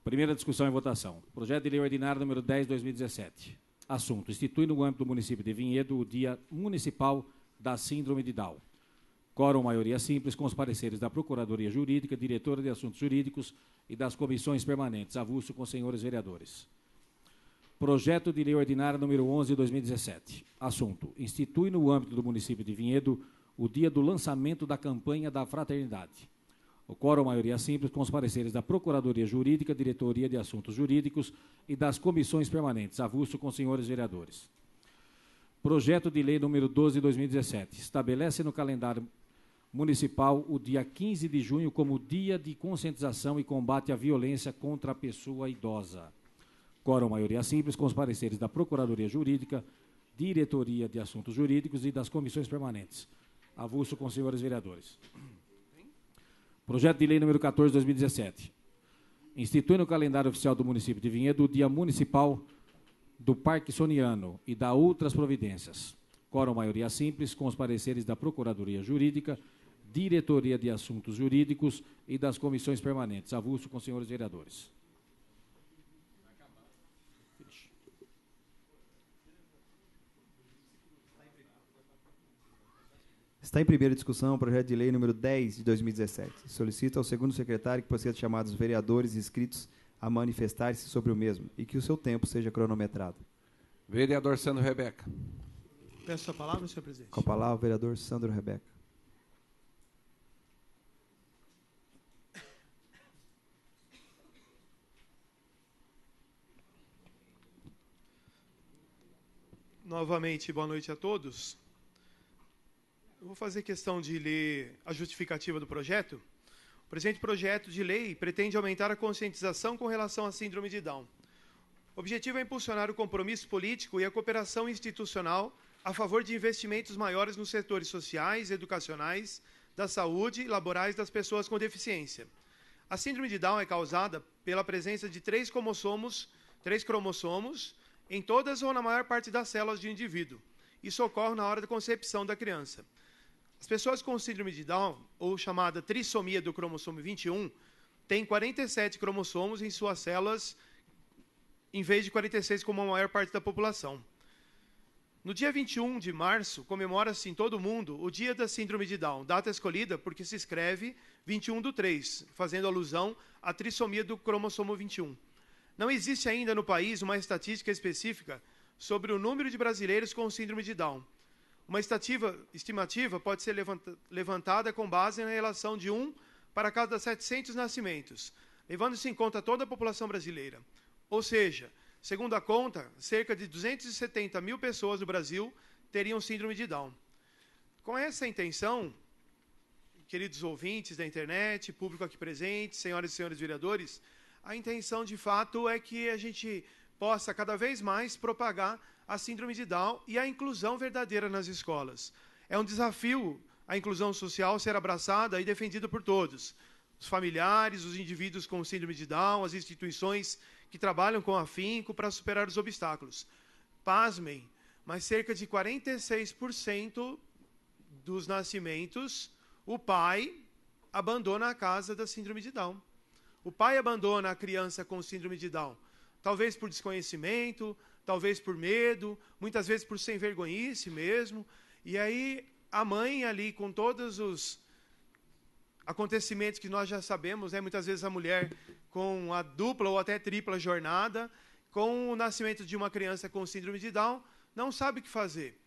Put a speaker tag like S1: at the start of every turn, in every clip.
S1: Primeira discussão e votação. Projeto de Lei Ordinária número 10, 2017. Assunto: institui no âmbito do município de Vinhedo o Dia Municipal da Síndrome de Down. Quórum maioria simples, com os pareceres da Procuradoria Jurídica, Diretora de Assuntos Jurídicos e das comissões permanentes. Avulso com os senhores vereadores. Projeto de Lei Ordinária número 11, 2017. Assunto: institui no âmbito do município de Vinhedo o dia do lançamento da campanha da fraternidade. O quórum maioria simples, com os pareceres da Procuradoria Jurídica, Diretoria de Assuntos Jurídicos e das comissões permanentes. Avulso com os senhores vereadores. Projeto de Lei número 12, 2017. Estabelece no calendário municipal o dia 15 de junho como Dia de Conscientização e Combate à Violência contra a Pessoa Idosa. Quórum maioria simples, com os pareceres da Procuradoria Jurídica, Diretoria de Assuntos Jurídicos e das comissões permanentes. Avulso com os senhores vereadores. Projeto de Lei número 14, 2017. Institui no calendário oficial do município de Vinhedo o Dia Municipal do Parkinsoniano e da outras providências. Quórum maioria simples, com os pareceres da Procuradoria Jurídica, Diretoria de Assuntos Jurídicos e das comissões permanentes. Avulso com os senhores vereadores.
S2: Está em primeira discussão o projeto de lei número 10 de 2017. Solicito ao segundo secretário que proceda chamar os vereadores inscritos a manifestar-se sobre o mesmo e que o seu tempo seja cronometrado.
S3: Vereador Sandro Rebeca.
S4: Peço a palavra, senhor presidente.
S2: Com a palavra, o vereador Sandro Rebeca.
S4: Novamente, boa noite a todos. Eu vou fazer questão de ler a justificativa do projeto. O presente projeto de lei pretende aumentar a conscientização com relação à síndrome de Down. O objetivo é impulsionar o compromisso político e a cooperação institucional a favor de investimentos maiores nos setores sociais, educacionais, da saúde e laborais das pessoas com deficiência. A síndrome de Down é causada pela presença de três cromossomos em todas ou na maior parte das células de um indivíduo. Isso ocorre na hora da concepção da criança. As pessoas com síndrome de Down, ou chamada trissomia do cromossomo 21, têm 47 cromossomos em suas células, em vez de 46 como a maior parte da população. No dia 21 de março, comemora-se em todo o mundo o Dia da Síndrome de Down, data escolhida porque se escreve 21/3, fazendo alusão à trissomia do cromossomo 21. Não existe ainda no país uma estatística específica sobre o número de brasileiros com síndrome de Down. Uma estimativa pode ser levantada com base na relação de 1 para cada 700 nascimentos, levando-se em conta toda a população brasileira. Ou seja, segundo a conta, cerca de 270 mil pessoas no Brasil teriam síndrome de Down. Com essa intenção, queridos ouvintes da internet, público aqui presente, senhoras e senhores vereadores, a intenção, de fato, é que a gente possa cada vez mais propagar a síndrome de Down e a inclusão verdadeira nas escolas. É um desafio a inclusão social ser abraçada e defendida por todos. Os familiares, os indivíduos com síndrome de Down, as instituições que trabalham com afinco para superar os obstáculos. Pasmem, mas cerca de 46% dos nascimentos, o pai abandona a casa da síndrome de Down. O pai abandona a criança com síndrome de Down, talvez por desconhecimento, talvez por medo, muitas vezes por sem vergonhice mesmo. E aí a mãe ali, com todos os acontecimentos que nós já sabemos, né? Muitas vezes a mulher com a dupla ou até tripla jornada, com o nascimento de uma criança com síndrome de Down, não sabe o que fazer.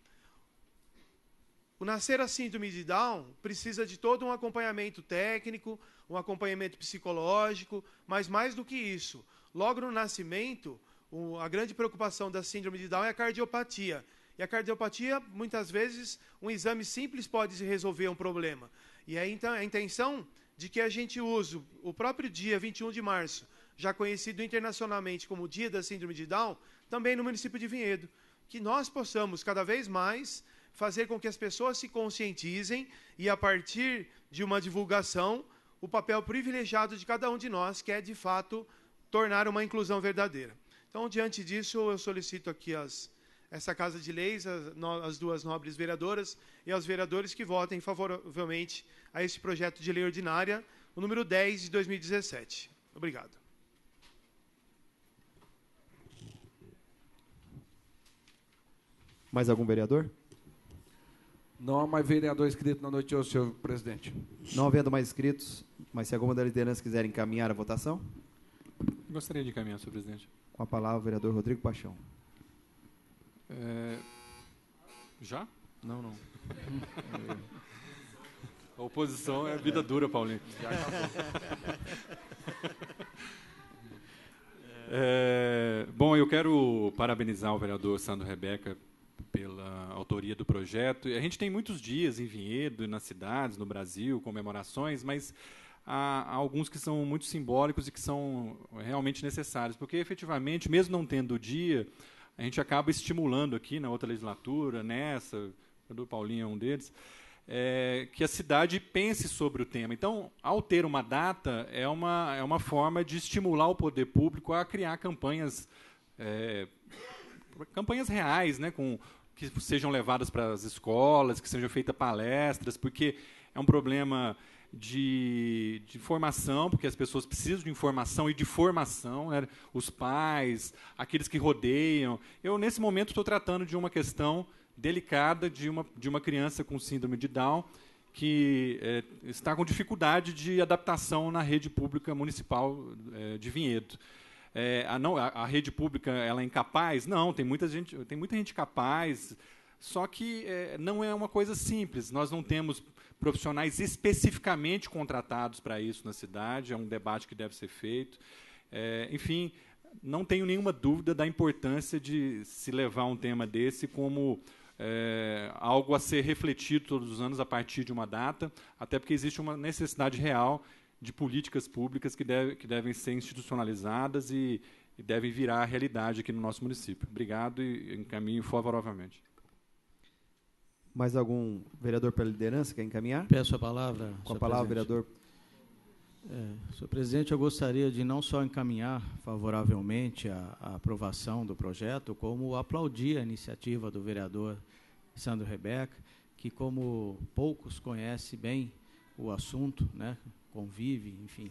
S4: O nascer a síndrome de Down precisa de todo um acompanhamento técnico, um acompanhamento psicológico, mas mais do que isso, logo no nascimento, a grande preocupação da síndrome de Down é a cardiopatia. E a cardiopatia, muitas vezes, um exame simples pode resolver um problema. E aí, então, a intenção de que a gente use o próprio dia 21 de março, já conhecido internacionalmente como Dia da Síndrome de Down, também no município de Vinhedo, que nós possamos cada vez mais fazer com que as pessoas se conscientizem e, a partir de uma divulgação, o papel privilegiado de cada um de nós, que é, de fato, tornar uma inclusão verdadeira. Então, diante disso, eu solicito aqui essa Casa de Leis, as duas nobres vereadoras e aos vereadores que votem favoravelmente a esse projeto de lei ordinária, o número 10 de 2017. Obrigado.
S2: Mais algum vereador?
S3: Não há mais vereador inscrito na noite de hoje, senhor presidente.
S2: Não havendo mais inscritos, mas se alguma da liderança quiser encaminhar a votação,
S5: Gostaria de encaminhar, senhor presidente.
S2: com a palavra o vereador Rodrigo Paixão.
S5: Já?
S2: Não.
S5: A oposição é vida dura, Paulinho. Já acabou. Bom, eu quero parabenizar o vereador Sandro Rebeca pela autoria do projeto. A gente tem muitos dias em Vinhedo, nas cidades, no Brasil, comemorações, mas há alguns que são muito simbólicos e que são realmente necessários, porque, efetivamente, mesmo não tendo o dia, a gente acaba estimulando aqui, na outra legislatura, nessa, o vereador Paulinho é um deles, que a cidade pense sobre o tema. Então, ao ter uma data, é uma forma de estimular o poder público a criar campanhas reais, né, que sejam levadas para as escolas, que sejam feitas palestras, porque é um problema de formação, porque as pessoas precisam de informação e de formação, né, os pais, aqueles que rodeiam. Eu, nesse momento, estou tratando de uma questão delicada de uma criança com síndrome de Down que está com dificuldade de adaptação na rede pública municipal de Vinhedo. A rede pública ela é incapaz? Não, tem muita gente capaz, só que não é uma coisa simples. Nós não temos profissionais especificamente contratados para isso na cidade, é um debate que deve ser feito. Enfim, não tenho nenhuma dúvida da importância de se levar um tema desse como algo a ser refletido todos os anos a partir de uma data, até porque existe uma necessidade real de políticas públicas que devem ser institucionalizadas e devem virar realidade aqui no nosso município. Obrigado e encaminho favoravelmente.
S2: Mais algum vereador pela liderança quer encaminhar?
S6: Peço a palavra.
S2: Com a palavra, vereador.
S6: Senhor presidente, eu gostaria de não só encaminhar favoravelmente a aprovação do projeto, como aplaudir a iniciativa do vereador Sandro Rebeca, que, como poucos, conhece bem o assunto, né, convive, enfim.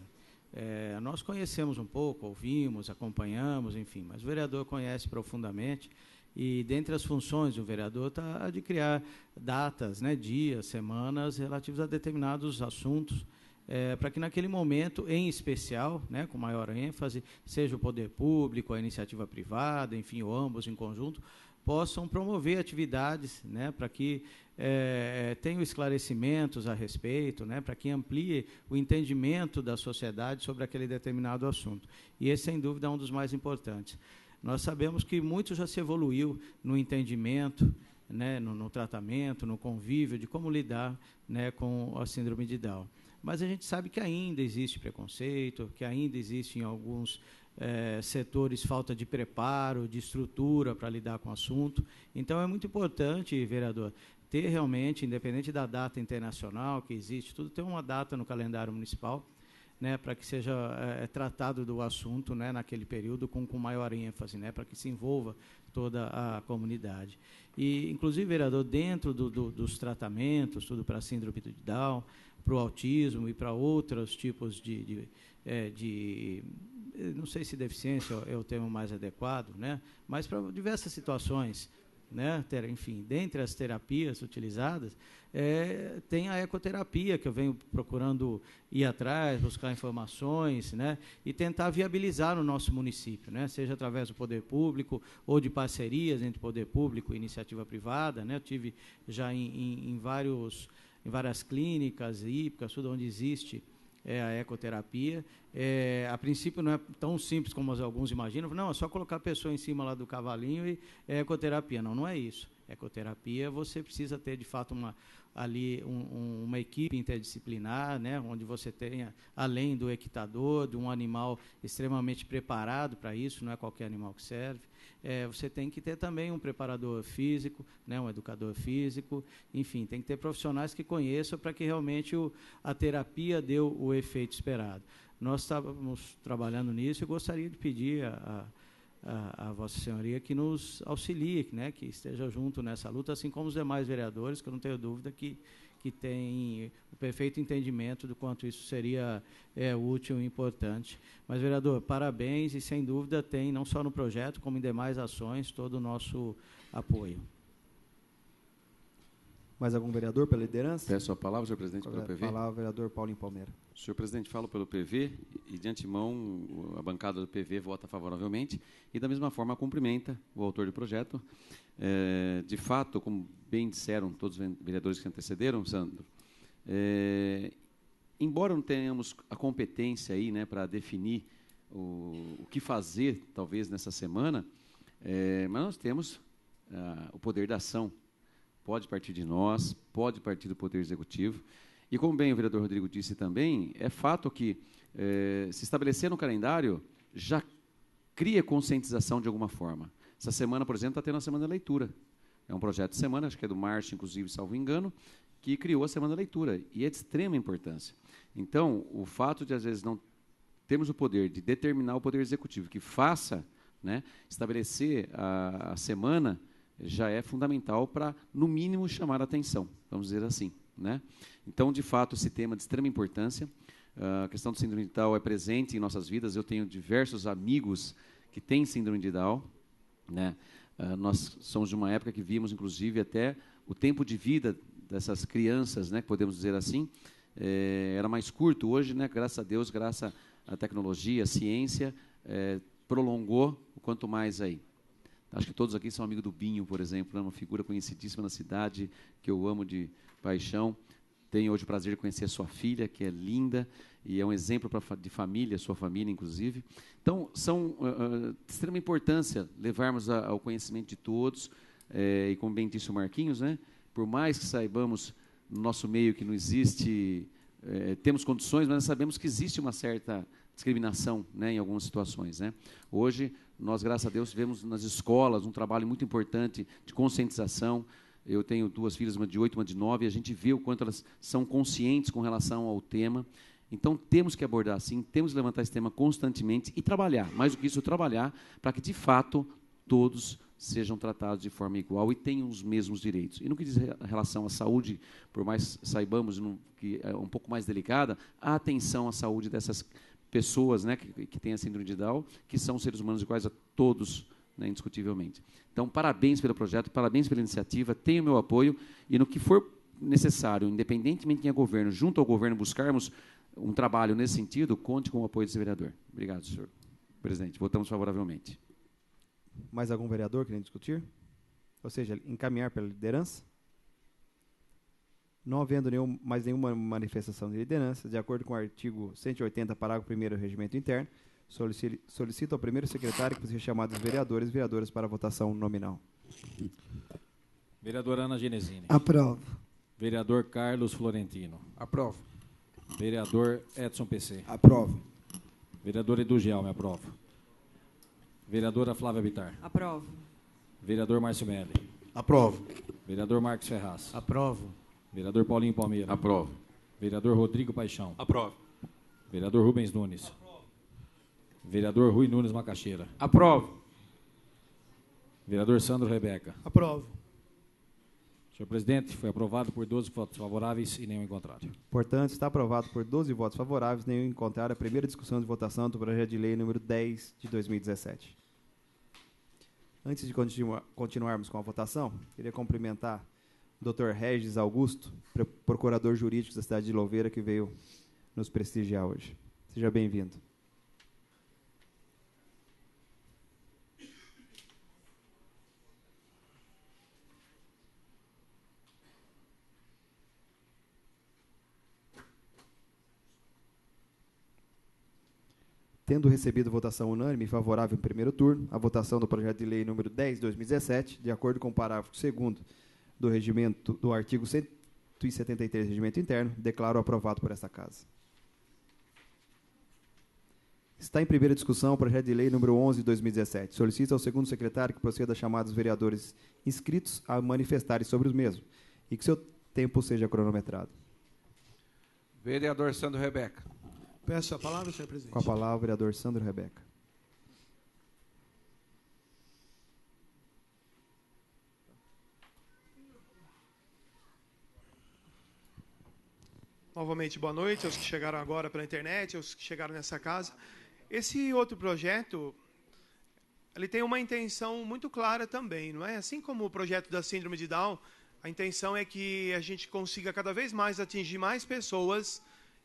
S6: Nós conhecemos um pouco, ouvimos, acompanhamos, enfim, mas o vereador conhece profundamente. E, dentre as funções do vereador, está a de criar datas, né, dias, semanas relativos a determinados assuntos, para que, naquele momento, em especial, né, com maior ênfase, seja o poder público, a iniciativa privada, enfim, ou ambos em conjunto, possam promover atividades, né, para que tenham esclarecimentos a respeito, né, para que amplie o entendimento da sociedade sobre aquele determinado assunto. E esse, sem dúvida, é um dos mais importantes. Nós sabemos que muito já se evoluiu no entendimento, né, no tratamento, no convívio, de como lidar, né, com a síndrome de Down. Mas a gente sabe que ainda existe preconceito, que ainda existe em alguns setores falta de preparo, de estrutura para lidar com o assunto. Então, é muito importante, vereador, ter realmente, independente da data internacional que existe, tudo tem uma data no calendário municipal, né, para que seja tratado do assunto, né, naquele período com maior ênfase, né, para que se envolva toda a comunidade. E, inclusive, vereador, dentro dos tratamentos, tudo para a síndrome de Down, para o autismo e para outros tipos de não sei se deficiência é o termo mais adequado, né, mas para diversas situações, né, enfim, dentre as terapias utilizadas, tem a ecoterapia, que eu venho procurando ir atrás, buscar informações, né, e tentar viabilizar no nosso município, né, seja através do poder público ou de parcerias entre poder público e iniciativa privada, né. Eu tive já em várias clínicas hípicas, tudo onde existe a ecoterapia. A princípio não é tão simples como alguns imaginam, não, é só colocar a pessoa em cima lá do cavalinho e ecoterapia. Não é isso. Ecoterapia, você precisa ter, de fato, uma equipe interdisciplinar, né, onde você tenha, além do equitador, de um animal extremamente preparado para isso, não é qualquer animal que serve. Você tem que ter também um preparador físico, né, um educador físico, enfim, tem que ter profissionais que conheçam para que realmente a terapia dê o efeito esperado. Nós estávamos trabalhando nisso e gostaria de pedir a Vossa Senhoria que nos auxilie, né, que esteja junto nessa luta, assim como os demais vereadores, que eu não tenho dúvida que têm o perfeito entendimento do quanto isso seria útil e importante. Mas, vereador, parabéns e, sem dúvida, tem, não só no projeto, como em demais ações, todo o nosso apoio.
S2: Mais algum vereador pela liderança?
S7: Peço a palavra, senhor presidente, pelo PV.
S2: Palavra, vereador Paulinho Palmeira.
S7: Senhor presidente, falo pelo PV e, de antemão, a bancada do PV vota favoravelmente e, da mesma forma, cumprimenta o autor do projeto. De fato, como bem disseram todos os vereadores que antecederam, Sandro, embora não tenhamos a competência aí, né, para definir o que fazer, talvez, nessa semana, mas nós temos o poder da ação. Pode partir de nós, pode partir do Poder Executivo. E, como bem o vereador Rodrigo disse também, é fato que, se estabelecer no calendário, já cria conscientização de alguma forma. Essa semana, por exemplo, está tendo a Semana da Leitura. É um projeto de semana, acho que é do Márcio, inclusive, salvo engano, que criou a Semana da Leitura. E é de extrema importância. Então, o fato de, às vezes, não termos o poder de determinar o Poder Executivo que faça, né, estabelecer a semana, já é fundamental para, no mínimo, chamar a atenção, vamos dizer assim, né? Então, de fato, esse tema é de extrema importância. A questão do síndrome de Down é presente em nossas vidas. Eu tenho diversos amigos que têm síndrome de Down, né? Nós somos de uma época que vimos, inclusive, até o tempo de vida dessas crianças, né, podemos dizer assim, era mais curto. Hoje, né, graças a Deus, graças à tecnologia, à ciência, prolongou o quanto mais aí. Acho que todos aqui são amigos do Binho, por exemplo, né? Uma figura conhecidíssima na cidade, que eu amo de paixão. Tenho hoje o prazer de conhecer a sua filha, que é linda, e é um exemplo de família, sua família, inclusive. Então, são de extrema importância levarmos ao conhecimento de todos, e como bem disse o Marquinhos, né? Por mais que saibamos no nosso meio que não existe, temos condições, mas nós sabemos que existe uma certa discriminação, né, em algumas situações, né? Hoje, nós, graças a Deus, tivemos nas escolas um trabalho muito importante de conscientização. Eu tenho duas filhas, uma de 8, uma de 9, e a gente vê o quanto elas são conscientes com relação ao tema. Então, temos que abordar assim, temos que levantar esse tema constantemente e trabalhar, mais do que isso, trabalhar para que, de fato, todos sejam tratados de forma igual e tenham os mesmos direitos. E no que diz relação à saúde, por mais saibamos que é um pouco mais delicada, a atenção à saúde dessas pessoas, né, que têm a síndrome de Down, que são seres humanos iguais a todos, né, indiscutivelmente. Então, parabéns pelo projeto, parabéns pela iniciativa, tenho o meu apoio, e no que for necessário, independentemente de quem é governo, junto ao governo, buscarmos um trabalho nesse sentido, conte com o apoio desse vereador. Obrigado, senhor presidente. Votamos favoravelmente.
S2: Mais algum vereador querendo discutir? Ou seja, encaminhar pela liderança? Não havendo mais nenhuma manifestação de liderança, de acordo com o artigo 180, parágrafo 1º do Regimento Interno, solicito ao primeiro secretário que seja chamado os vereadores e vereadoras para a votação nominal.
S1: Vereadora Ana Genesini.
S8: Aprovo.
S1: Vereador Carlos Florentino.
S3: Aprovo.
S1: Vereador Edson PC.
S8: Aprovo.
S1: Vereador Edu Gelme, aprovo. Vereadora Flávia Bittar.
S9: Aprovo.
S1: Vereador Márcio Melli.
S8: Aprovo.
S1: Vereador Marcos Ferraz.
S6: Aprovo.
S1: Vereador Paulinho Palmeira.
S7: Aprovo.
S1: Vereador Rodrigo Paixão.
S5: Aprovo.
S1: Vereador Rubens Nunes. Aprovo. Vereador Rui Nunes Macaxeira.
S3: Aprovo.
S1: Vereador Sandro Rebeca.
S4: Aprovo.
S1: Senhor presidente, foi aprovado por 12 votos favoráveis e nenhum em contrário.
S2: Portanto, está aprovado por 12 votos favoráveis, nenhum em contrário, a primeira discussão de votação do projeto de lei número 10 de 2017. Antes de continuarmos com a votação, queria cumprimentar o Dr. Regis Augusto, procurador jurídico da cidade de Louveira, que veio nos prestigiar hoje. Seja bem-vindo. Tendo recebido votação unânime e favorável em primeiro turno, a votação do projeto de lei número 10 de 2017, de acordo com o parágrafo 2º do regimento do artigo 173 do Regimento Interno, declaro aprovado por esta Casa. Está em primeira discussão o projeto de lei número 11 de 2017. Solicito ao segundo secretário que proceda a chamar os vereadores inscritos a manifestarem sobre os mesmos e que seu tempo seja cronometrado.
S3: Vereador Sandro Rebeca.
S4: Peço a palavra, senhor presidente.
S2: Com a palavra, o vereador Sandro Rebeca.
S4: Novamente, boa noite aos que chegaram agora pela internet, aos que chegaram nessa casa. Esse outro projeto, ele tem uma intenção muito clara também, não é? Assim como o projeto da síndrome de Down A intenção é que a gente consiga cada vez mais atingir mais pessoas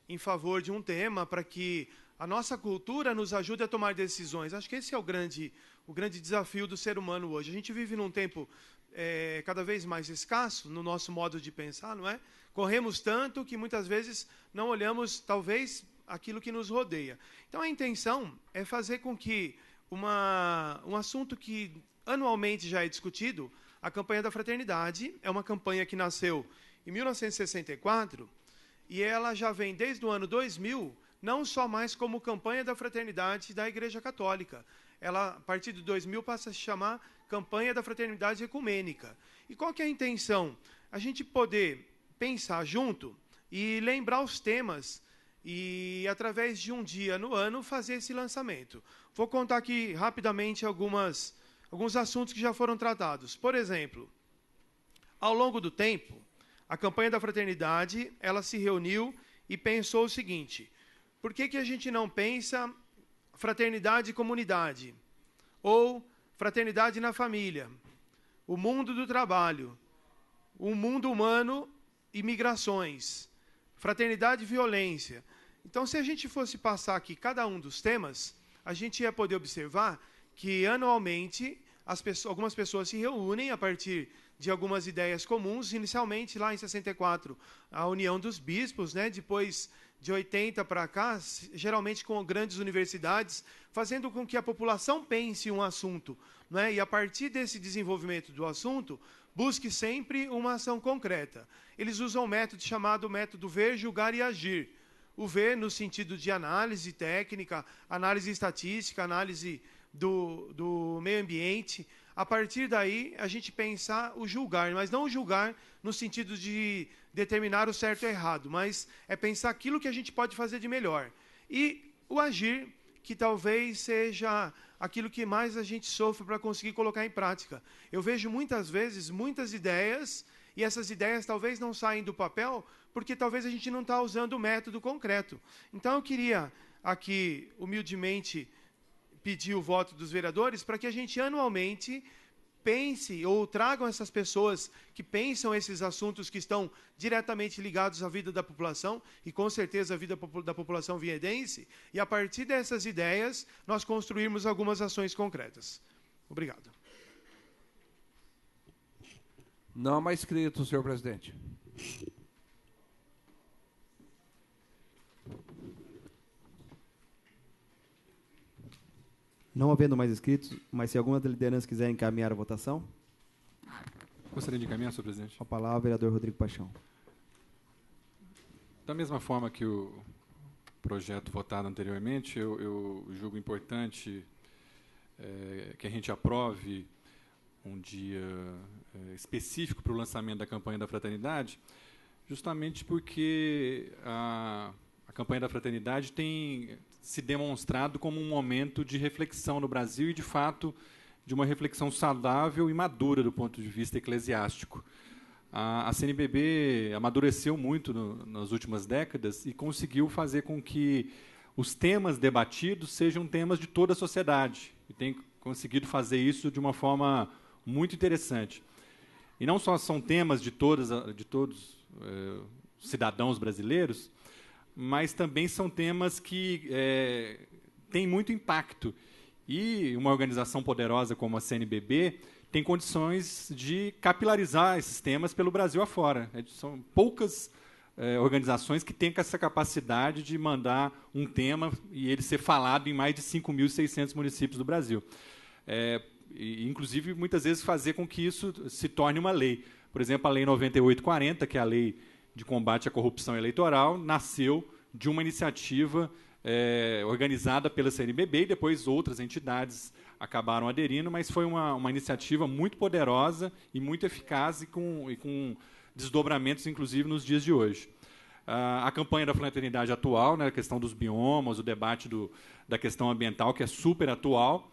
S4: em favor de um tema, para que a nossa cultura nos ajude a tomar decisões. Acho que esse é o grande desafio do ser humano hoje. A gente vive num tempo cada vez mais escasso no nosso modo de pensar, não é? Corremos tanto que muitas vezes não olhamos, talvez, aquilo que nos rodeia. Então, a intenção é fazer com que um assunto que anualmente já é discutido, a campanha da fraternidade, é uma campanha que nasceu em 1964 e ela já vem desde o ano 2000, não só mais como campanha da fraternidade da Igreja Católica. Ela, a partir de 2000, passa a se chamar Campanha da Fraternidade Ecumênica. E qual que é a intenção? A gente poder pensar junto e lembrar os temas e, através de um dia no ano, fazer esse lançamento. Vou contar aqui rapidamente alguns assuntos que já foram tratados. Por exemplo, ao longo do tempo, a campanha da fraternidade ela se reuniu e pensou o seguinte: por que a gente não pensa fraternidade e comunidade? Ou fraternidade na família, o mundo do trabalho, o mundo humano e migrações, fraternidade e violência. Então, se a gente fosse passar aqui cada um dos temas, a gente ia poder observar que, anualmente, algumas pessoas se reúnem a partir de algumas ideias comuns. Inicialmente, lá em 64, a União dos Bispos, né? Depois de 80 para cá, geralmente com grandes universidades, fazendo com que a população pense um assunto, né? E, a partir desse desenvolvimento do assunto, busque sempre uma ação concreta. Eles usam um método chamado método ver, julgar e agir. O ver no sentido de análise técnica, análise estatística, análise do meio ambiente. A partir daí, a gente pensar o julgar, mas não o julgar no sentido de determinar o certo e o errado, mas é pensar aquilo que a gente pode fazer de melhor. E o agir, que talvez seja aquilo que mais a gente sofre para conseguir colocar em prática. Eu vejo muitas vezes muitas ideias, e essas ideias talvez não saem do papel, porque talvez a gente não está usando o método concreto. Então, eu queria aqui, humildemente, pedir o voto dos vereadores para que a gente anualmente pense ou tragam essas pessoas que pensam esses assuntos que estão diretamente ligados à vida da população e, com certeza, à vida da população vinhedense, e, a partir dessas ideias, nós construirmos algumas ações concretas. Obrigado.
S3: Não há mais inscritos, senhor presidente.
S2: Não havendo mais inscritos, mas se alguma liderança quiser encaminhar a votação.
S5: Gostaria de encaminhar, senhor presidente.
S2: Com a palavra, o vereador Rodrigo Paixão.
S5: Da mesma forma que o projeto votado anteriormente, eu julgo importante que a gente aprove um dia específico para o lançamento da campanha da fraternidade, justamente porque a campanha da fraternidade tem se demonstrado como um momento de reflexão no Brasil e, de fato, de uma reflexão saudável e madura do ponto de vista eclesiástico. A CNBB amadureceu muito nas últimas décadas e conseguiu fazer com que os temas debatidos sejam temas de toda a sociedade, e tem conseguido fazer isso de uma forma muito interessante. E não só são temas de todos os cidadãos brasileiros, mas também são temas que têm muito impacto. E uma organização poderosa como a CNBB tem condições de capilarizar esses temas pelo Brasil afora. São poucas organizações que têm essa capacidade de mandar um tema e ele ser falado em mais de 5.600 municípios do Brasil. E, inclusive, muitas vezes fazer com que isso se torne uma lei. Por exemplo, a Lei 9840, que é a Lei de Combate à Corrupção Eleitoral, nasceu de uma iniciativa organizada pela CNBB e depois outras entidades acabaram aderindo, mas foi uma iniciativa muito poderosa e muito eficaz e com desdobramentos, inclusive, nos dias de hoje. A campanha da fraternidade atual, né, a questão dos biomas, o debate da questão ambiental, que é super atual,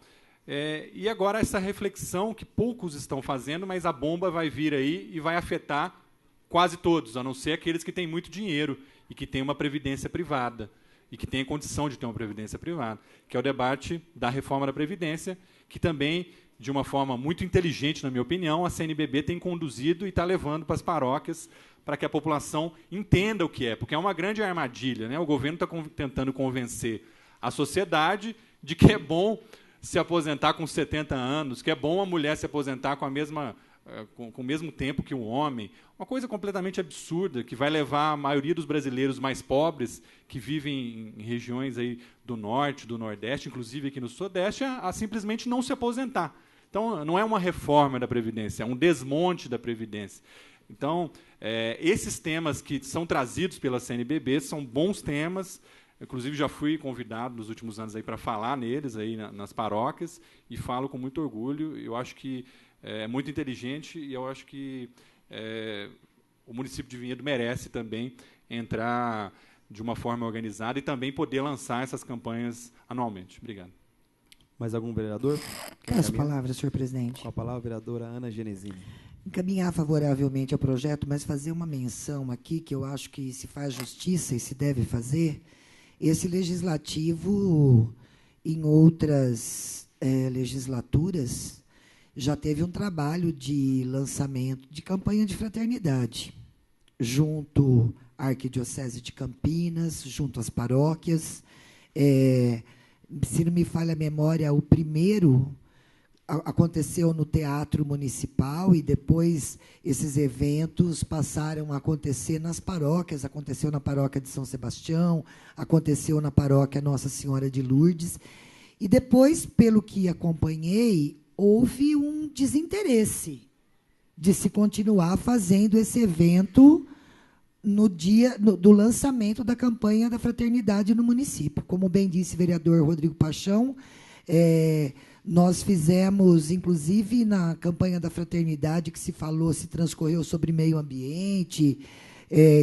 S5: e agora essa reflexão que poucos estão fazendo, mas a bomba vai vir aí e vai afetar quase todos, a não ser aqueles que têm muito dinheiro e que têm uma previdência privada e que têm condição de ter uma previdência privada, que é o debate da reforma da Previdência, que também, de uma forma muito inteligente, na minha opinião, a CNBB tem conduzido e está levando para as paróquias para que a população entenda o que é, porque é uma grande armadilha, né? O governo está tentando convencer a sociedade de que é bom se aposentar com 70 anos, que é bom a mulher se aposentar com o mesmo tempo que o homem. Uma coisa completamente absurda, que vai levar a maioria dos brasileiros mais pobres, que vivem em regiões aí do norte, do nordeste, inclusive aqui no sudeste, a simplesmente não se aposentar. Então, não é uma reforma da Previdência, é um desmonte da Previdência. Então, esses temas que são trazidos pela CNBB são bons temas. Inclusive, já fui convidado nos últimos anos para falar neles aí nas paróquias e falo com muito orgulho. Eu acho que é muito inteligente e eu acho que o município de Vinhedo merece também entrar de uma forma organizada e também poder lançar essas campanhas anualmente. Obrigado.
S2: Mais algum vereador?
S8: Com as palavras, senhor presidente.
S2: Com a palavra, a vereadora Ana Genesini.
S8: Encaminhar favoravelmente ao projeto, mas fazer uma menção aqui que eu acho que se faz justiça e se deve fazer. Esse legislativo, em outras legislaturas, já teve um trabalho de lançamento de campanha de fraternidade, junto à Arquidiocese de Campinas, junto às paróquias. Se não me falha a memória, o primeiro aconteceu no Teatro Municipal e depois esses eventos passaram a acontecer nas paróquias. Aconteceu na paróquia de São Sebastião, aconteceu na paróquia Nossa Senhora de Lourdes. E depois, pelo que acompanhei, houve um desinteresse de se continuar fazendo esse evento no dia do lançamento da campanha da fraternidade no município. Como bem disse o vereador Rodrigo Paixão, nós fizemos, inclusive, na campanha da fraternidade, que se transcorreu sobre meio ambiente,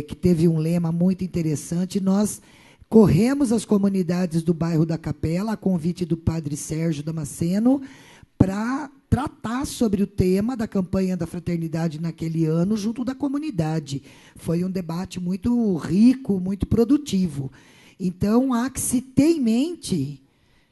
S8: que teve um lema muito interessante, nós corremos as comunidades do bairro da Capela, a convite do padre Sérgio Damasceno, para tratar sobre o tema da campanha da fraternidade naquele ano, junto da comunidade. Foi um debate muito rico, muito produtivo. Então, há que se ter em mente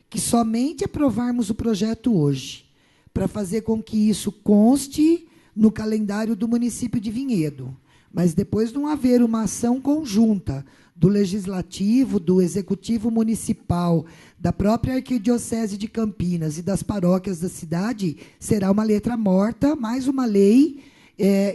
S8: que somente aprovarmos o projeto hoje, para fazer com que isso conste no calendário do município de Vinhedo, mas depois não haver uma ação conjunta do Legislativo, do Executivo Municipal, da própria Arquidiocese de Campinas e das paróquias da cidade, será uma letra morta, mais uma lei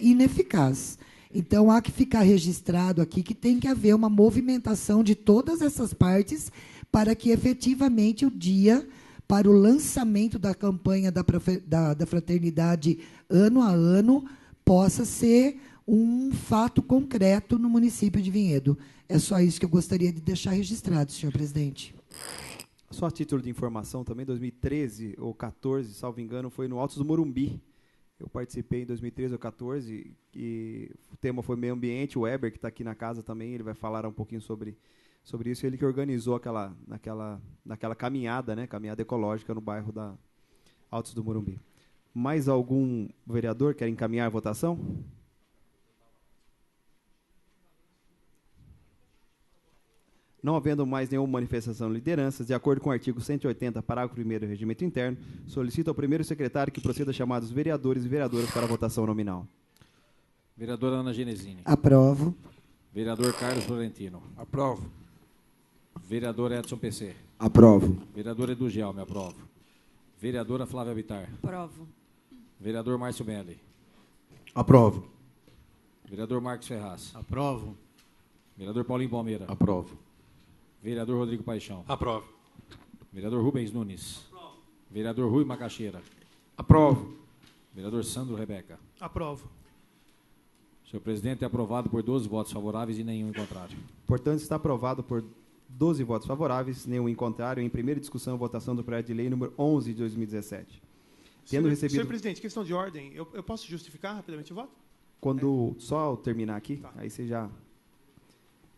S8: ineficaz. Então, há que ficar registrado aqui que tem que haver uma movimentação de todas essas partes para que, efetivamente, o dia para o lançamento da campanha da fraternidade ano a ano possa ser um fato concreto no município de Vinhedo. É só isso que eu gostaria de deixar registrado, senhor presidente.
S2: Só a título de informação, também 2013 ou 14, salvo engano, foi no Altos do Morumbi. Eu participei em 2013 ou 14 e o tema foi meio ambiente. O Weber, que está aqui na casa também, ele vai falar um pouquinho sobre isso. Ele que organizou naquela caminhada, né, caminhada ecológica no bairro da Altos do Morumbi. Mais algum vereador quer encaminhar a votação? Não havendo mais nenhuma manifestação de lideranças, de acordo com o artigo 180, parágrafo 1º do Regimento Interno, solicito ao primeiro secretário que proceda a chamar os vereadores e vereadoras para a votação nominal.
S1: Vereadora Ana Genesini.
S8: Aprovo.
S1: Vereador Carlos Florentino.
S3: Aprovo.
S1: Vereador Edson PC.
S9: Aprovo.
S1: Vereador Edu Gelme, aprovo. Vereadora Flávia Bittar.
S10: Aprovo.
S1: Vereador Márcio Melli.
S9: Aprovo.
S1: Vereador Marcos Ferraz.
S6: Aprovo.
S1: Vereador Paulinho Palmeira.
S7: Aprovo.
S1: Vereador Rodrigo Paixão.
S5: Aprovo.
S1: Vereador Rubens Nunes. Aprovo. Vereador Rui Macaxeira.
S3: Aprovo.
S1: Vereador Sandro Rebeca.
S4: Aprovo.
S1: Senhor presidente, é aprovado por 12 votos favoráveis e nenhum em contrário.
S2: Portanto, está aprovado por 12 votos favoráveis, nenhum em contrário, em primeira discussão, votação do projeto de lei número 11 de 2017.
S4: Senhor presidente, questão de ordem, eu posso justificar rapidamente o voto?
S2: Só ao terminar aqui, aí você já...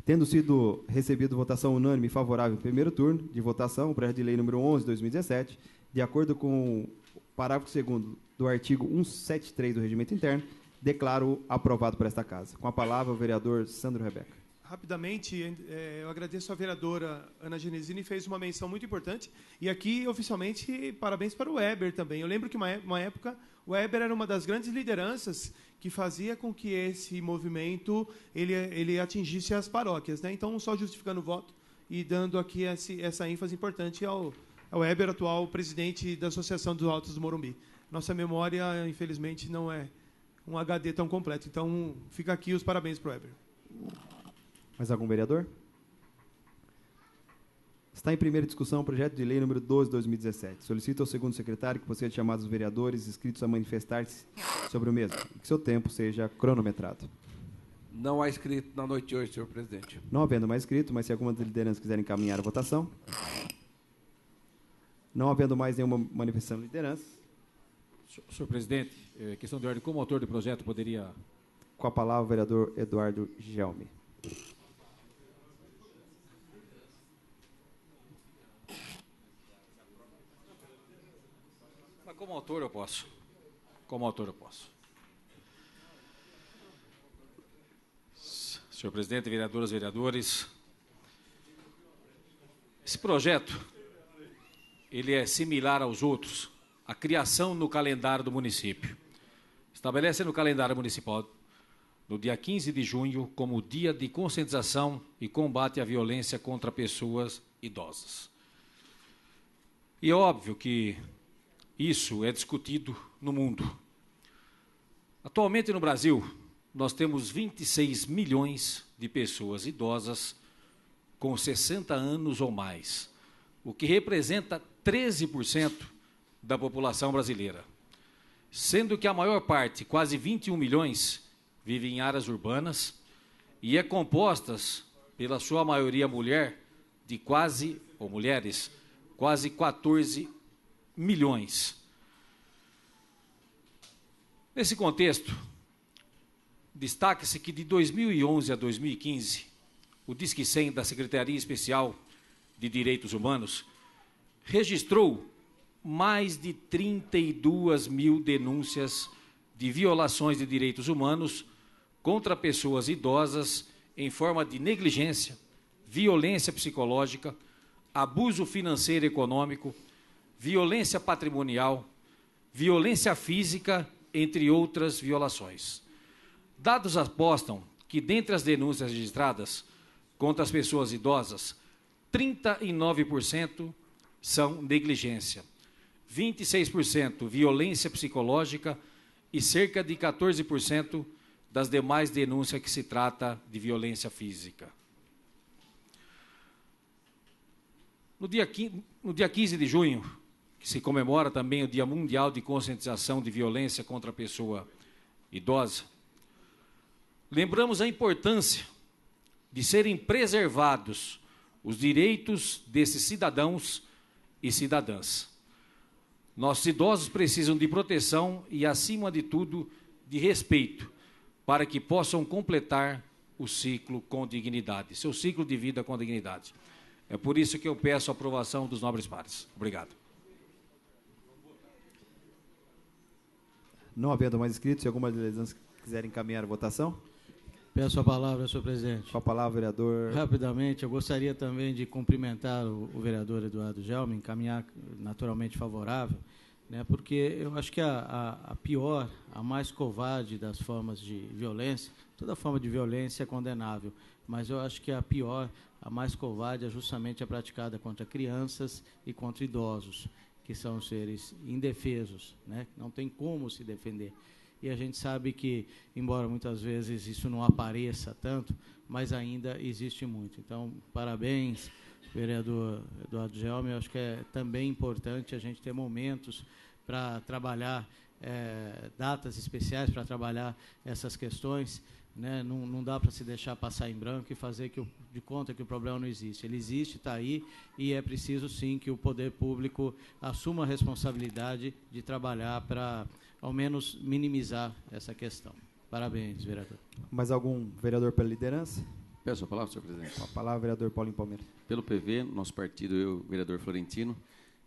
S2: Tendo sido recebido votação unânime favorável no primeiro turno de votação, o projeto de lei número 11 de 2017, de acordo com o parágrafo 2º do artigo 173 do Regimento Interno, declaro aprovado por esta Casa. Com a palavra, o vereador Sandro Rebeca.
S4: Rapidamente, eu agradeço a vereadora Ana Genesini, fez uma menção muito importante. E aqui, oficialmente, parabéns para o Weber também. Eu lembro que, uma época, o Weber era uma das grandes lideranças que fazia com que esse movimento ele atingisse as paróquias, né? Então, só justificando o voto e dando aqui essa ênfase importante ao Weber, atual presidente da Associação dos Altos do Morumbi. Nossa memória, infelizmente, não é um HD tão completo. Então, fica aqui os parabéns para o Weber.
S2: Mais algum vereador? Está em primeira discussão o projeto de lei número 12 de 2017. Solicito ao segundo secretário que proceda chamar os vereadores inscritos a manifestar-se sobre o mesmo. E que seu tempo seja cronometrado.
S3: Não há inscrito na noite de hoje, senhor presidente.
S2: Não havendo mais inscrito, mas se alguma das lideranças quiserem encaminhar a votação. Não havendo mais nenhuma manifestação de liderança.
S1: Senhor presidente, questão de ordem, como autor do projeto, poderia...
S2: Com a palavra o vereador Eduardo Gelme.
S1: Mas como autor eu posso. Como autor eu posso. Senhor presidente, vereadoras e vereadores, esse projeto, ele é similar aos outros. A criação no calendário do município. Estabelece no calendário municipal, no dia 15 de junho, como dia de conscientização e combate à violência contra pessoas idosas. E é óbvio que isso é discutido no mundo. Atualmente no Brasil, nós temos 26 milhões de pessoas idosas com 60 anos ou mais, o que representa 13% da população brasileira, sendo que a maior parte, quase 21 milhões, vive em áreas urbanas e é compostas, pela sua maioria mulher, de quase, ou mulheres, quase 14 milhões. Nesse contexto, destaca-se que de 2011 a 2015, o Disque 100 da Secretaria Especial de Direitos Humanos registrou mais de 32 mil denúncias de violações de direitos humanos contra pessoas idosas em forma de negligência, violência psicológica, abuso financeiro e econômico, violência patrimonial, violência física, entre outras violações. Dados apostam que, dentre as denúncias registradas contra as pessoas idosas, 39% são negligência, 26% violência psicológica e cerca de 14% das demais denúncias que se trata de violência física. No dia 15 de junho, que se comemora também o Dia Mundial de Conscientização de Violência contra a Pessoa Idosa, lembramos a importância de serem preservados os direitos desses cidadãos e cidadãs. Nossos idosos precisam de proteção e, acima de tudo, de respeito, para que possam completar o ciclo com dignidade, seu ciclo de vida com dignidade. É por isso que eu peço a aprovação dos nobres pares. Obrigado.
S2: Não havendo mais inscritos, se alguma das lideranças quiserem encaminhar a votação.
S6: Peço a palavra, senhor presidente.
S2: Com a palavra, vereador.
S6: Rapidamente, eu gostaria também de cumprimentar o vereador Eduardo Gelme, encaminhar naturalmente favorável, né, porque eu acho que a pior, a mais covarde das formas de violência, toda forma de violência é condenável, mas eu acho que a pior, a mais covarde é justamente a praticada contra crianças e contra idosos, que são seres indefesos, né, não tem como se defender. E a gente sabe que, embora muitas vezes isso não apareça tanto, mas ainda existe muito. Então, parabéns, vereador Eduardo Gelme. Eu acho que é também importante a gente ter momentos para trabalhar, datas especiais para trabalhar essas questões, né? Não dá para se deixar passar em branco e fazer de conta que o problema não existe. Ele existe, está aí, e é preciso, sim, que o poder público assuma a responsabilidade de trabalhar para, ao menos, minimizar essa questão. Parabéns, vereador.
S2: Mais algum vereador pela liderança?
S7: Peço a palavra, senhor presidente.
S2: Com a palavra, vereador Paulinho Palmeira.
S7: Pelo PV, nosso partido, eu, vereador Florentino,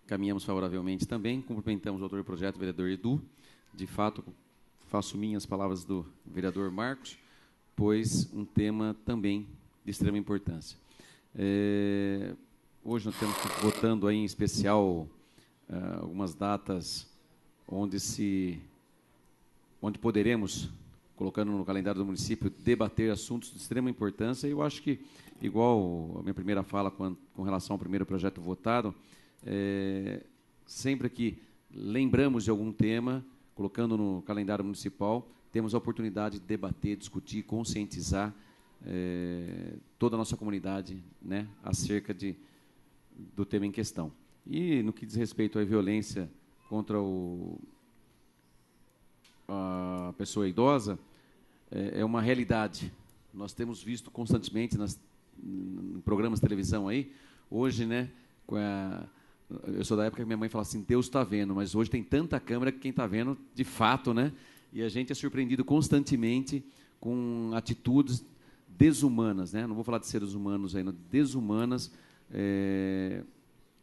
S7: caminhamos favoravelmente também. Cumprimentamos o autor do projeto, o vereador Edu. De fato, faço minhas palavras do vereador Marcos, pois um tema também de extrema importância. Hoje nós temos votando aí, em especial, algumas datas onde poderemos, colocando no calendário do município, debater assuntos de extrema importância. E eu acho que, igual a minha primeira fala com relação ao primeiro projeto votado, sempre que lembramos de algum tema, colocando no calendário municipal, temos a oportunidade de debater, discutir, conscientizar toda a nossa comunidade, né, acerca do tema em questão. E, no que diz respeito à violência contra a pessoa idosa, é uma realidade. Nós temos visto constantemente em programas de televisão aí, hoje, né, eu sou da época que minha mãe fala assim, Deus está vendo, mas hoje tem tanta câmera que quem está vendo, de fato, né, e a gente é surpreendido constantemente com atitudes desumanas, né, não vou falar de seres humanos ainda, desumanas,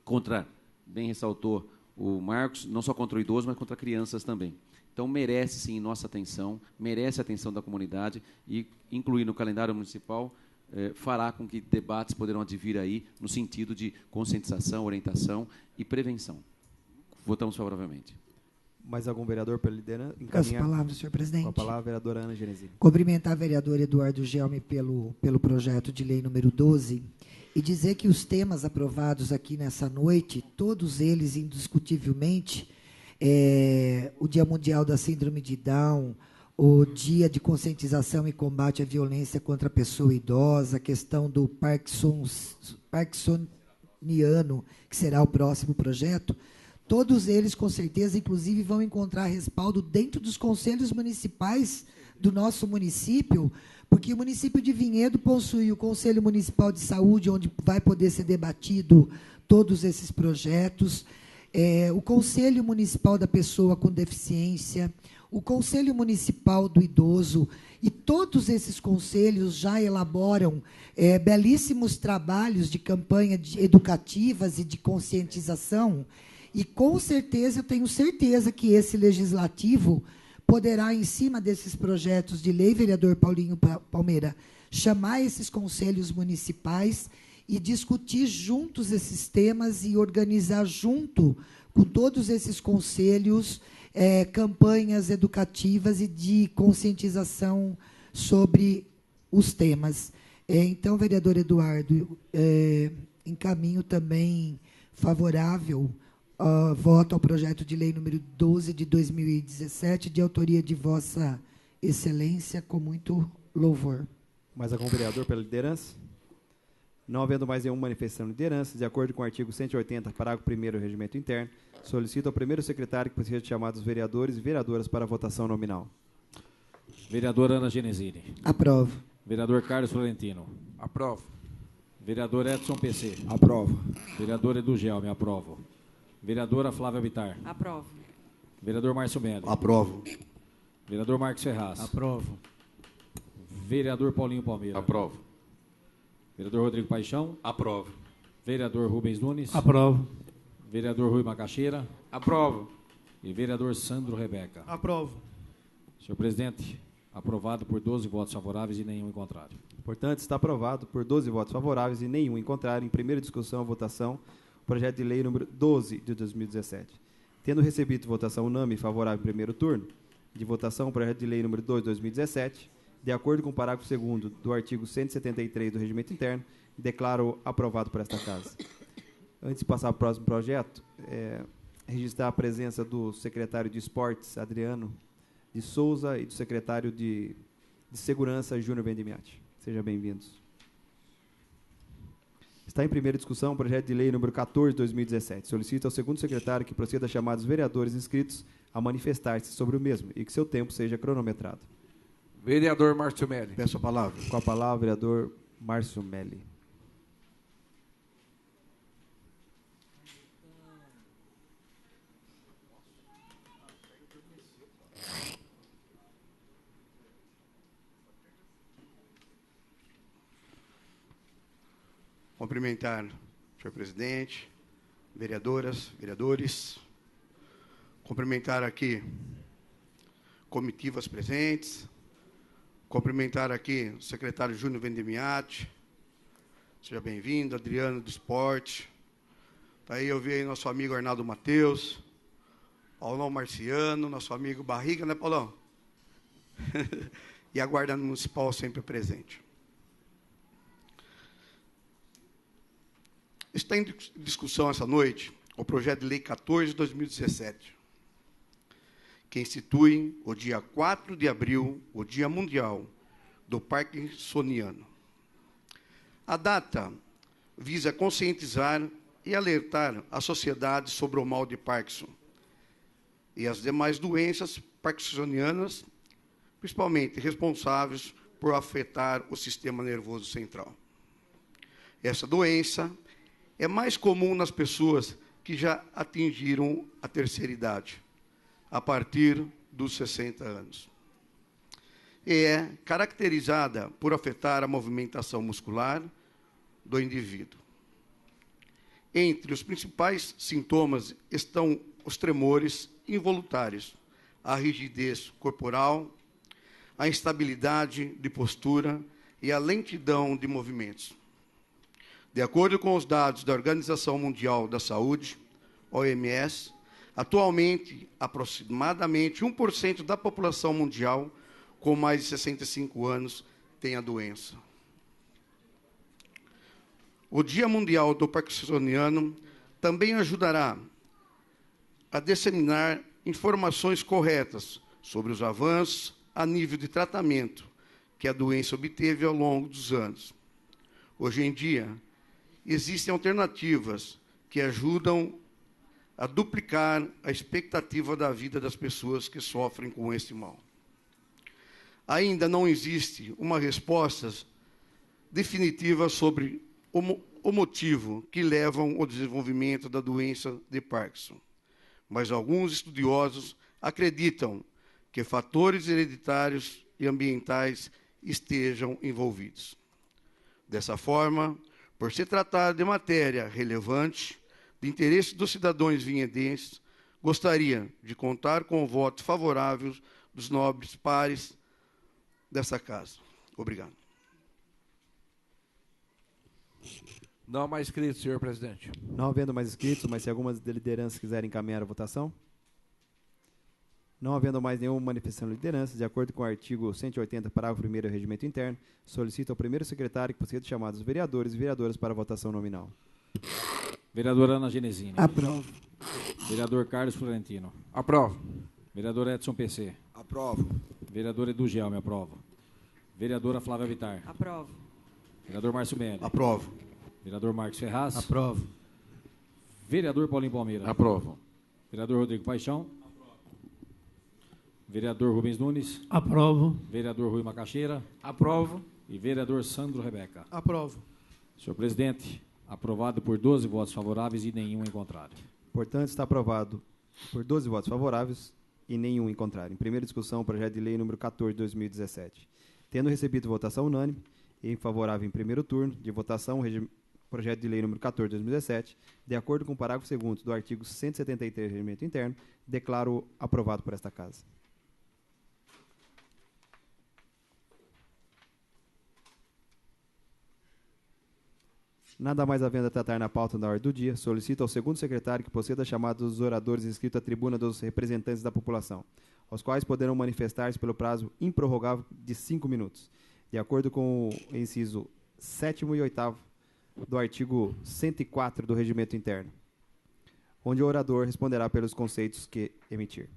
S7: contra, bem ressaltou o Marcos, não só contra o idoso, mas contra crianças também. Então, merece, sim, nossa atenção, merece a atenção da comunidade e, incluir no calendário municipal, fará com que debates poderão advir aí no sentido de conscientização, orientação e prevenção. Votamos favoravelmente.
S2: Mais algum vereador pela liderança?
S8: As palavras, senhor presidente.
S2: Com a palavra, a vereadora Ana Genesini.
S8: Cumprimentar o vereador Eduardo Gelme pelo projeto de lei número 12 e dizer que os temas aprovados aqui nessa noite, todos eles, indiscutivelmente, o Dia Mundial da Síndrome de Down, o Dia de Conscientização e Combate à Violência contra a Pessoa Idosa, a questão do Parkinsoniano, que será o próximo projeto, todos eles, com certeza, inclusive, vão encontrar respaldo dentro dos conselhos municipais do nosso município, porque o município de Vinhedo possui o Conselho Municipal de Saúde, onde vai poder ser debatido todos esses projetos, o Conselho Municipal da Pessoa com Deficiência, o Conselho Municipal do Idoso, e todos esses conselhos já elaboram belíssimos trabalhos de campanha educativas e de conscientização, e, com certeza, eu tenho certeza que esse legislativo poderá, em cima desses projetos de lei, vereador Paulinho Palmeira, chamar esses conselhos municipais e discutir juntos esses temas e organizar junto com todos esses conselhos campanhas educativas e de conscientização sobre os temas. Então, vereador Eduardo, encaminho também favorável voto ao projeto de lei número 12 de 2017, de autoria de Vossa Excelência, com muito louvor.
S2: Mais algum vereador pela liderança? Não havendo mais nenhum manifestando liderança, de acordo com o artigo 180, parágrafo 1º do Regimento Interno, solicito ao primeiro secretário que seja chamado os vereadores e vereadoras para a votação nominal.
S1: Vereadora Ana Genesini.
S8: Aprovo.
S1: Vereador Carlos Florentino.
S3: Aprovo.
S1: Vereador Edson PC.
S9: Aprovo.
S1: Vereador Edu Gelme, aprovo. Vereadora Flávia Bittar.
S10: Aprovo.
S1: Vereador Márcio Melli.
S9: Aprovo.
S1: Vereador Marcos Ferraz.
S6: Aprovo.
S1: Vereador Paulinho Palmeira.
S5: Aprovo.
S1: Vereador Rodrigo Paixão.
S5: Aprovo.
S1: Vereador Rubens Nunes.
S6: Aprovo.
S1: Vereador Rui Macaxeira.
S3: Aprovo.
S1: E vereador Sandro Rebeca.
S4: Aprovo.
S1: Senhor presidente, aprovado por 12 votos favoráveis e nenhum em contrário.
S2: Portanto, está aprovado por 12 votos favoráveis e nenhum em contrário. Em primeira discussão, votação, projeto de lei número 12 de 2017. Tendo recebido votação unânime favorável em primeiro turno, de votação, projeto de lei número 2 de 2017, de acordo com o parágrafo 2º do artigo 173 do Regimento Interno, declaro aprovado por esta Casa. Antes de passar para o próximo projeto, registrar a presença do secretário de Esportes, Adriano de Souza, e do secretário de Segurança, Júnior Vendimiati. Sejam bem-vindos. Está em primeira discussão o projeto de lei número 14 de 2017. Solicito ao segundo secretário que proceda a chamar os vereadores inscritos a manifestar-se sobre o mesmo e que seu tempo seja cronometrado.
S3: Vereador Márcio Melli.
S9: Peço a palavra.
S2: Com a palavra, vereador Márcio Melli.
S11: Cumprimentar o senhor presidente, vereadoras, vereadores. Cumprimentar aqui comitivas presentes. Cumprimentar aqui o secretário Júnior Vendemiati, Seja bem-vindo, Adriano do Esporte. Tá aí, eu vi aí nosso amigo Arnaldo Matheus, Paulão Marciano, nosso amigo Barriga, né, Paulão? E a Guarda Municipal sempre presente. Está em discussão essa noite o projeto de lei 14 de 2017, que institui o dia 4 de abril, o Dia Mundial do Parkinsoniano. A data visa conscientizar e alertar a sociedade sobre o mal de Parkinson e as demais doenças parkinsonianas, principalmente responsáveis por afetar o sistema nervoso central. Essa doença é mais comum nas pessoas que já atingiram a terceira idade, a partir dos 60 anos. E é caracterizada por afetar a movimentação muscular do indivíduo. Entre os principais sintomas estão os tremores involuntários, a rigidez corporal, a instabilidade de postura e a lentidão de movimentos. De acordo com os dados da Organização Mundial da Saúde, OMS, atualmente, aproximadamente 1% da população mundial com mais de 65 anos tem a doença. O Dia Mundial do Parkinsoniano também ajudará a disseminar informações corretas sobre os avanços a nível de tratamento que a doença obteve ao longo dos anos. Hoje em dia, existem alternativas que ajudam a duplicar a expectativa da vida das pessoas que sofrem com esse mal. Ainda não existe uma resposta definitiva sobre o motivo que leva ao desenvolvimento da doença de Parkinson, mas alguns estudiosos acreditam que fatores hereditários e ambientais estejam envolvidos. Dessa forma, por se tratar de matéria relevante, de interesse dos cidadãos vinhedenses, gostaria de contar com o voto favorável dos nobres pares dessa casa. Obrigado.
S3: Não há mais inscritos, senhor presidente.
S2: Não havendo mais inscritos, mas se algumas lideranças quiserem encaminhar a votação. Não havendo mais nenhuma manifestação de liderança, de acordo com o artigo 180, parágrafo 1º do Regimento Interno, solicito ao primeiro secretário que proceda chamar os vereadores e vereadoras para a votação nominal.
S1: Vereadora Ana Genesini.
S8: Aprovo.
S1: Vereador Carlos Florentino.
S3: Aprovo.
S1: Vereador Edson PC.
S9: Aprovo.
S1: Vereador Edu Gelme, aprovo. Vereadora Flávia Vittar.
S10: Aprovo.
S1: Vereador Márcio Melli.
S11: Aprovo.
S1: Vereador Marcos Ferraz.
S6: Aprovo.
S1: Vereador Paulinho Palmeira.
S7: Aprovo.
S1: Vereador Rodrigo Paixão. Vereador Rubens Nunes.
S12: Aprovo.
S1: Vereador Rui Macaxeira.
S12: Aprovo.
S1: E vereador Sandro Rebeca.
S12: Aprovo.
S1: Senhor presidente, aprovado por 12 votos favoráveis e nenhum em contrário.
S2: Portanto, está aprovado por 12 votos favoráveis e nenhum em contrário. Em primeira discussão, o projeto de lei número 14 de 2017. Tendo recebido votação unânime e em favorável em primeiro turno de votação, o projeto de lei número 14 de 2017, de acordo com o parágrafo 2º do artigo 173 do Regimento Interno, declaro aprovado por esta Casa. Nada mais havendo a tratar na pauta da ordem do dia, solicito ao segundo secretário que proceda a chamada dos oradores inscritos à tribuna dos representantes da população, aos quais poderão manifestar-se pelo prazo improrrogável de 5 minutos, de acordo com o inciso 7º e 8º do artigo 104 do Regimento Interno, onde o orador responderá pelos conceitos que emitir.